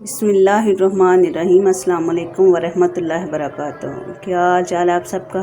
बिस्मिल्लाहिर्रहमानिर्रहीम। अस्सलाम वालेकुम वरहमतुल्लाहि वबरकातुहू। क्या हाल चाल आप सबका।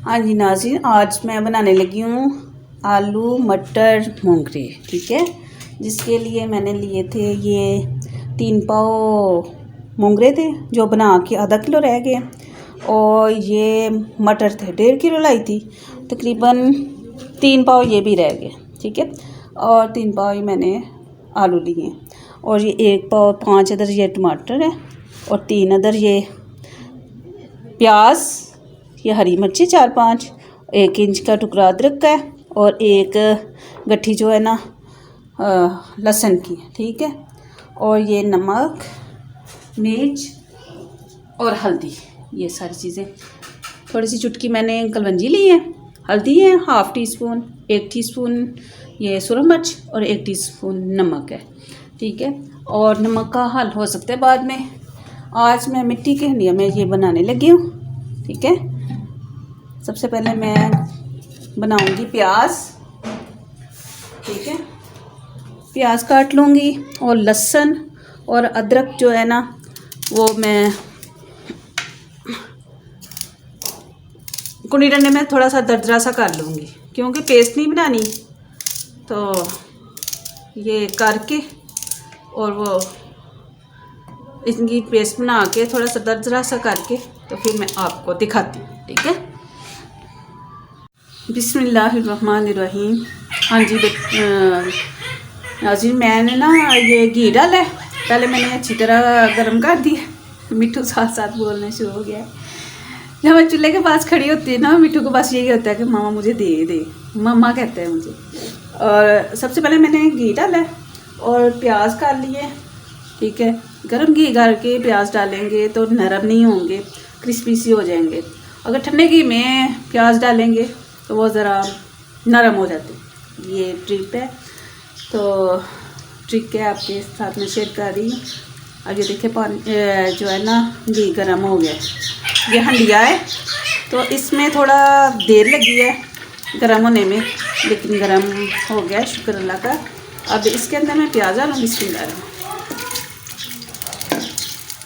हाँ जी नाज़रीन, आज मैं बनाने लगी हूँ आलू मटर मोंगरे। ठीक है, जिसके लिए मैंने लिए थे ये 3 पाव मोंगरे थे जो बना के आधा किलो रह गए, और ये मटर थे 1.5 किलो लाई थी, तकरीबन 3 पाव ये भी रह गए। ठीक है, और 3 पाव ही मैंने आलू लिए, और ये 1 पाव 5 अदर ये टमाटर है, और 3 अदर ये प्याज, ये हरी मिर्ची 4-5, 1 इंच का टुकड़ा अदरक का है, और एक गट्ठी जो है ना लहसुन की। ठीक है, और ये नमक, मिर्च और हल्दी, ये सारी चीज़ें। थोड़ी सी चुटकी मैंने कलवंजी ली है, हल्दी है 1/2 टीस्पून, 1 टीस्पून ये सुरख मिर्च, और 1 टीस्पून नमक है। ठीक है, और नमक का हल हो सकता है बाद में। आज मैं मिट्टी के हंडिया में ये बनाने लगी हूँ। ठीक है, सबसे पहले मैं बनाऊंगी प्याज। ठीक है, प्याज काट लूँगी, और लहसुन और अदरक जो है ना वो मैं कुंडी डंडे में थोड़ा सा दरदरा सा कर लूँगी, क्योंकि पेस्ट नहीं बनानी। तो ये करके और वो इनकी पेस्ट बना के थोड़ा सा दरदरा सा करके तो फिर मैं आपको दिखाती हूँ। ठीक है, बिस्मिल्लाहिर्रहमानिर्रहीम। हाँ जी नाज़रीन, मैंने ना ये घी डाला है, पहले मैंने अच्छी तरह गर्म कर दिया। मिट्ठू साथ साथ बोलना शुरू हो गया है। जब मैं चूल्हे के पास खड़ी होती है ना, मिट्ठू को बस यही होता है कि मामा मुझे दे दे, मम्मा कहते हैं मुझे। और सबसे पहले मैंने घी डाला है और प्याज काट लिए। ठीक है, गर्म घी करके प्याज डालेंगे तो नरम नहीं होंगे, क्रिस्पी सी हो जाएंगे। अगर ठंडे घी में प्याज डालेंगे तो वो ज़रा नरम हो जाते। ये ट्रिक है, तो ट्रिक है आपके साथ में शेयर कर रही हूँ। आगे देखिए पानी जो है ना घी गर्म हो गया। ये हंडिया है तो इसमें थोड़ा देर लगी है गर्म होने में, लेकिन गर्म हो गया, शुक्र अल्लाह का। अब इसके अंदर मैं प्याज डालूँगी। बिस्मिल्लाह।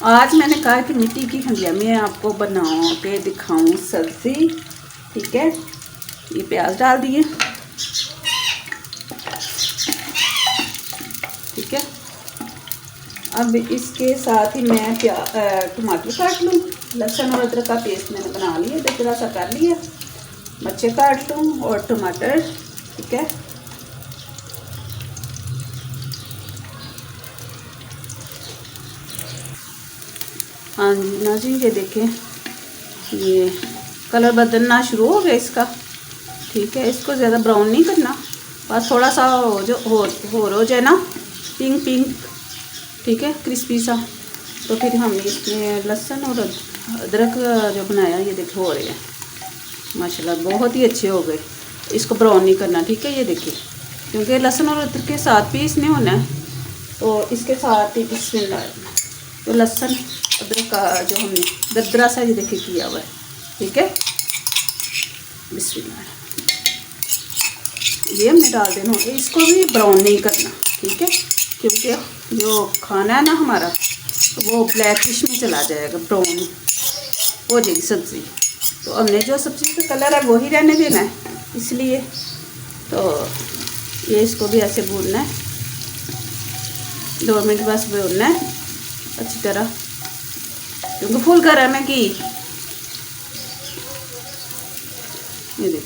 आज मैंने कहा कि मिट्टी की हंडिया में आपको बना के दिखाऊं सब्ज़ी। ठीक है, ये प्याज डाल दिए। ठीक है, अब इसके साथ ही मैं टमाटर काट लूँ। लहसुन और अदरक का पेस्ट मैंने बना लिया, दरदरा सा कर लिया। मिर्ची काट लूँ और टमाटर। ठीक है, हाँ जी नाज़रीन, ये देखें ये कलर बदलना शुरू हो गया इसका। ठीक है, इसको ज़्यादा ब्राउन नहीं करना, बस थोड़ा सा हो जाए ना पिंक पिंक। ठीक है, क्रिस्पी सा। तो फिर हम इसमें लहसुन और अदरक जो बनाया ये देखो हो रहे हैं माशाल्लाह, बहुत ही अच्छे हो गए। इसको ब्राउन नहीं करना। ठीक है, ये देखिए, क्योंकि लहसुन और अदरक के साथ भी इसमें होना है, तो इसके साथ ही बिस्मिल्लाह। तो लहसुन अदरक का जो हमने दरदरा सा ये देखिए किया हुआ है। ठीक है, बिस्मिल्लाह, ये हमने डाल देना। इसको भी ब्राउन नहीं करना। ठीक है, क्योंकि जो खाना है ना हमारा वो ब्लैकिश में चला जाएगा, ब्राउन हो जाएगी सब्ज़ी। तो हमने जो सब्ज़ी का कलर है वही रहने देना है, इसलिए तो ये इसको भी ऐसे भूनना है, 2 मिनट बस भूनना है अच्छी तरह, क्योंकि फुल गर्म है घी। ये देखिए,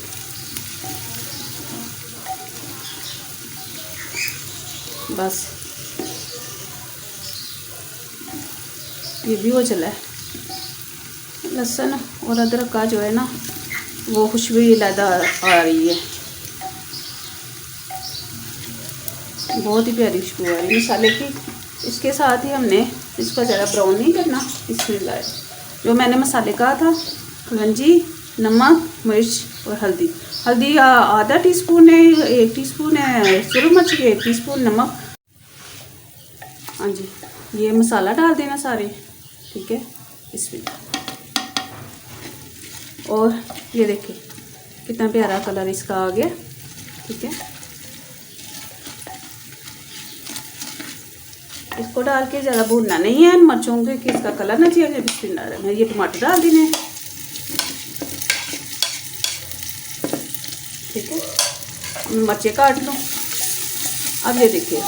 बस ये भी हो चला है। लहसुन और अदरक का जो है ना वो खुशबू अलग आ रही है, बहुत ही प्यारी खुशबू आ रही है मसाले की। इसके साथ ही हमने इसको ज़्यादा ब्राउन नहीं करना। इसमें जो मैंने मसाले कहा था, कलौंजी, नमक, मिर्च और हल्दी। हल्दी आधा टीस्पून है, 1 टीस्पून है सुरख मिर्च, 1 टीस्पून नमक। हाँ जी, ये मसाला डाल देना सारे। ठीक है, इसमें और ये देखिए कितना प्यारा कलर इसका आ गया। ठीक है, इसको डाल के ज़्यादा भूनना नहीं है, मिर्चों के कि इसका कलर ना चेंज। बिस्मिल्लाह में ये टमाटर डाल देने हैं, ठीक है। मिर्चें काट लो। अब ये देखिए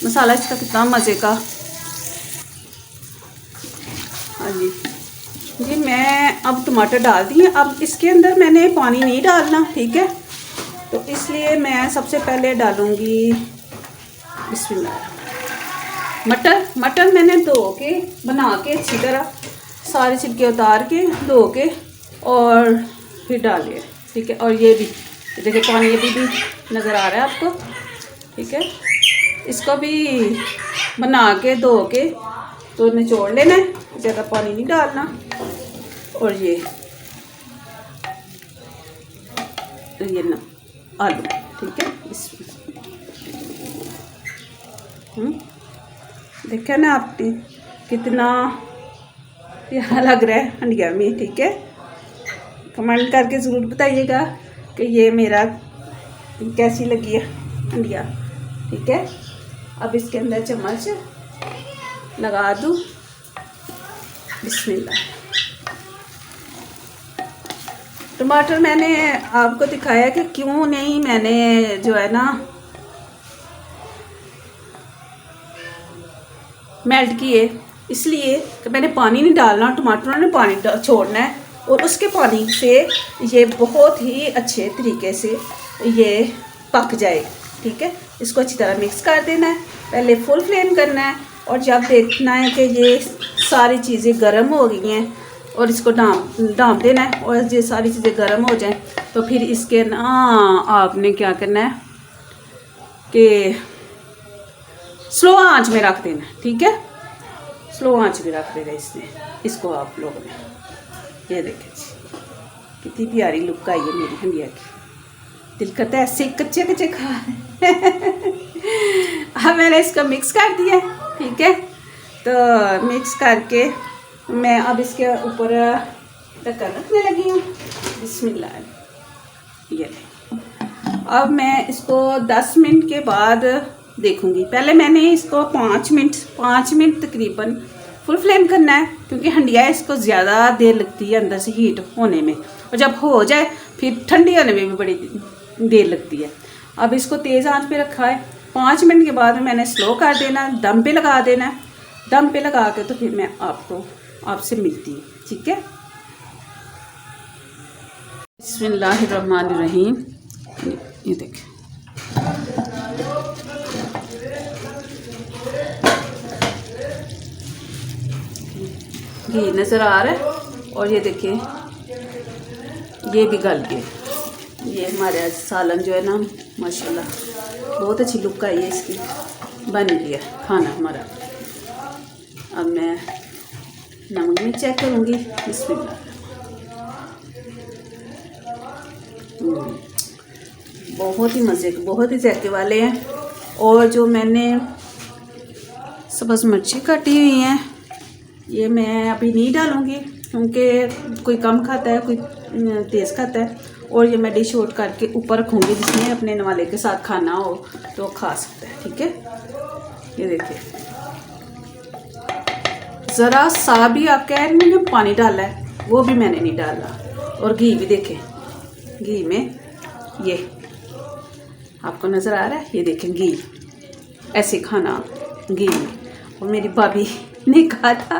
मसाला इसका कितना मज़े का। हाँ जी मैं अब टमाटर डाल दिए। अब इसके अंदर मैंने पानी नहीं डालना, ठीक है। तो इसलिए मैं सबसे पहले डालूँगी बिस्मिल्लाह मटर मैंने धो के बना के अच्छी तरह सारे छिलके उतार के धो के और फिर डाल दिए, ठीक है। और ये भी देखिए पानी अभी भी नज़र आ रहा है आपको, ठीक है। इसको भी बना के धो के तो निचोड़ लेना है, ज़्यादा पानी नहीं डालना। और ये ना आलू, ठीक है। इसमें देखा ना आपने कितना प्यारा लग रहा है हंडिया में, ठीक है। कमेंट करके ज़रूर बताइएगा कि ये मेरा कैसी लगी है हंडिया, ठीक है। अब इसके अंदर चम्मच लगा दूँ, बिस्मिल्लाह। टमाटर मैंने आपको दिखाया कि क्यों नहीं मैंने जो है ना मेल्ट किए, इसलिए कि मैंने पानी नहीं डालना, टमाटरों ने पानी छोड़ना है और उसके पानी से ये बहुत ही अच्छे तरीके से ये पक जाएगा, ठीक है। इसको अच्छी तरह मिक्स कर देना है, पहले फुल फ्लेम करना है और जब देखना है कि ये सारी चीज़ें गर्म हो गई हैं और इसको डाम देना है। और ये सारी चीज़ें गर्म हो जाएं तो फिर इसके ना आपने क्या करना है कि स्लो आंच में रख देना, ठीक है। स्लो आंच में रख देना इसको आप लोगों ने। ये देखें कितनी प्यारी लुक आई है मेरी हंडिया की, दिल करता है ऐसे कच्चे कच्चे खा। अब मैंने इसको मिक्स कर दिया, ठीक है। तो मिक्स करके मैं अब इसके ऊपर ढक्कन रखने लगी हूँ, बिस्मिल्लाह। ये अब मैं इसको 10 मिनट के बाद देखूँगी। पहले मैंने इसको 5 मिनट तकरीबन फुल फ्लेम करना है, क्योंकि हंडिया इसको ज़्यादा देर लगती है अंदर से हीट होने में, और जब हो जाए फिर ठंडी होने में भी बड़ी देर लगती है। अब इसको तेज़ आंच पे रखा है, 5 मिनट के बाद मैंने स्लो कर देना, दम पे लगा देना है। दम पे लगा के तो फिर मैं आपसे मिलती हूँ, ठीक है। बिस्मिल्लाहिर्रहमानिर्रहीम। ये देखें घी नज़र आ रहा है और ये देखिए ये भी गल गए। ये हमारे आज सालन जो है ना माशाल्लाह बहुत अच्छी लुक आई है इसकी, बन गया खाना हमारा। अब मैं नमक में चेक करूँगी, बिस्मिल्लाह। बहुत ही मज़े के, बहुत ही जायके वाले हैं। और जो मैंने सब्ज़ मिर्ची काटी हुई हैं ये मैं अभी नहीं डालूँगी, क्योंकि कोई कम खाता है कोई तेज़ खाता है। और ये मैं डिश आउट करके ऊपर रखूँगी, जिसमें अपने नवाले के साथ खाना हो तो खा सकता है, ठीक है। ये देखिए ज़रा सा भी आप कह रहे हैं पानी डाला है, वो भी मैंने नहीं डाला। और घी भी देखें, घी में ये आपको नज़र आ रहा है, ये देखें घी ऐसे खाना घी में। और मेरी भाभी ने कहा था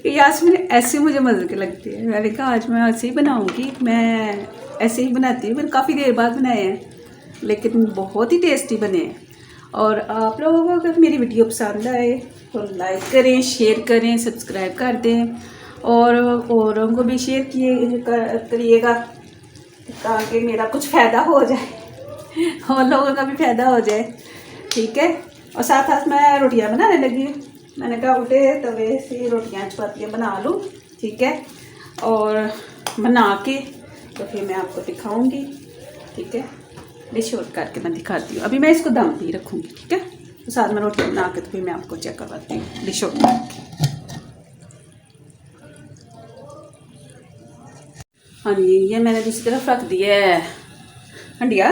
कि यास्मीन ऐसे मुझे मज़े के लगती है। मैंने कहा आज मैं ऐसे ही बनाऊँगी, मैं ऐसे ही बनाती हूँ। मैंने काफ़ी देर बाद बनाए हैं लेकिन बहुत ही टेस्टी बने हैं। और आप लोगों को अगर मेरी वीडियो पसंद आए तो लाइक करें, शेयर करें, सब्सक्राइब कर दें और औरों को भी शेयर करिएगा ताकि मेरा कुछ फ़ायदा हो जाए और लोगों का भी फ़ायदा हो जाए, ठीक है। और साथ साथ मैं रोटियां बनाने लगी हूँ। मैंने कहा उल्टे तवे से रोटियां चपातियाँ बना लूँ, ठीक है। और बना के तो फिर मैं आपको दिखाऊंगी, ठीक है। डिश आउट करके मैं दिखाती हूँ। अभी मैं इसको दम भी रखूँगी, ठीक है। तो साथ में रोटियाँ बना के तो फिर मैं आपको चेक करवाती हूँ डिश आउट करके। हाँ जी, ये मैंने दूसरी तरफ रख दिया है हंडिया,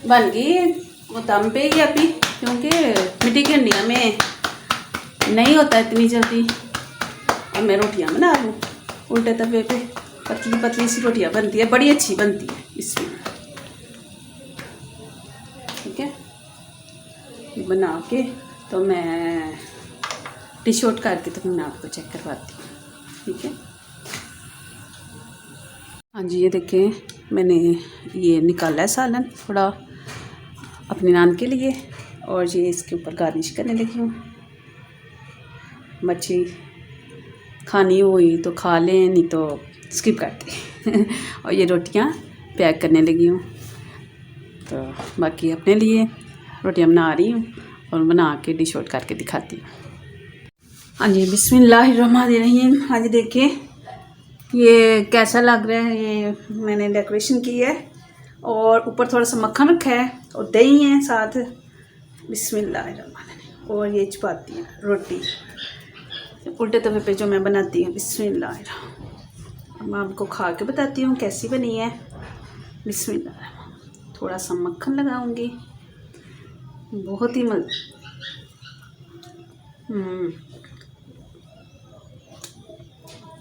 बन गई वो दम पे ही। अभी क्योंकि मिट्टी की हंडिया में नहीं होता इतनी जल्दी। अब मैं रोटियां बना लूँ उल्टे तवे पे, पतली पतली सी रोटियां बनती है, बड़ी अच्छी बनती है इसमें। ठीक है, बना के तो मैं डिश आउट करके तो मैं आपको चेक करवाती हूँ। ठीक है, हाँ जी, ये देखें मैंने ये निकाला है सालन थोड़ा अपनी नान के लिए, और ये इसके ऊपर गार्निश करने लगी हूँ। मच्छी खानी हुई तो खा लें, नहीं तो स्किप करते और ये रोटियाँ पैक करने लगी हूँ, तो बाकी अपने लिए रोटियाँ बना रही हूँ और बना के डिश आउट करके दिखाती हूँ। हाँ जी, बिस्मिल्लाहिर्रहमानिर्रहीम। हाँ जी, देखिए ये कैसा लग रहा है। ये मैंने डेकोरेशन की है और ऊपर थोड़ा सा मक्खन रखा है और दही है साथ। बिस्मिल्लाहिर्रहमानिर्रहीम। और ये चपाती है रोटी उल्टे तवे पे जो मैं बनाती हूँ। बिस्मिल्लाहिर्रहमानिर्रहीम। मैं आपको खा के बताती हूँ कैसी बनी है। बिस्मिल्लाहिर्रहमानिर्रहीम। थोड़ा सा मक्खन लगाऊंगी, बहुत ही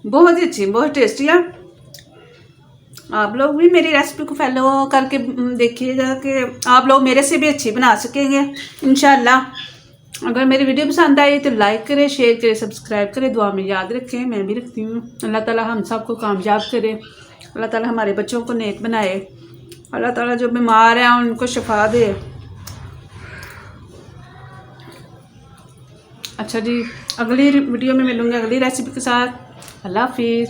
बहुत ही अच्छी, बहुत टेस्टी है। आप लोग भी मेरी रेसिपी को फॉलो करके देखिएगा कि आप लोग मेरे से भी अच्छी बना सकेंगे इंशाल्लाह। अगर मेरी वीडियो पसंद आई तो लाइक करें, शेयर करें, सब्सक्राइब करें, दुआ में याद रखें। मैं भी रखती हूँ। अल्लाह ताला हम सबको कामयाब करे, अल्लाह ताला हमारे बच्चों को नेक बनाए, अल्लाह ताला जो बीमार हैं उनको शिफा दे। अच्छा जी, अगली वीडियो में मिलूँगी अगली रेसिपी के साथ। अल्लाह हाफिज़।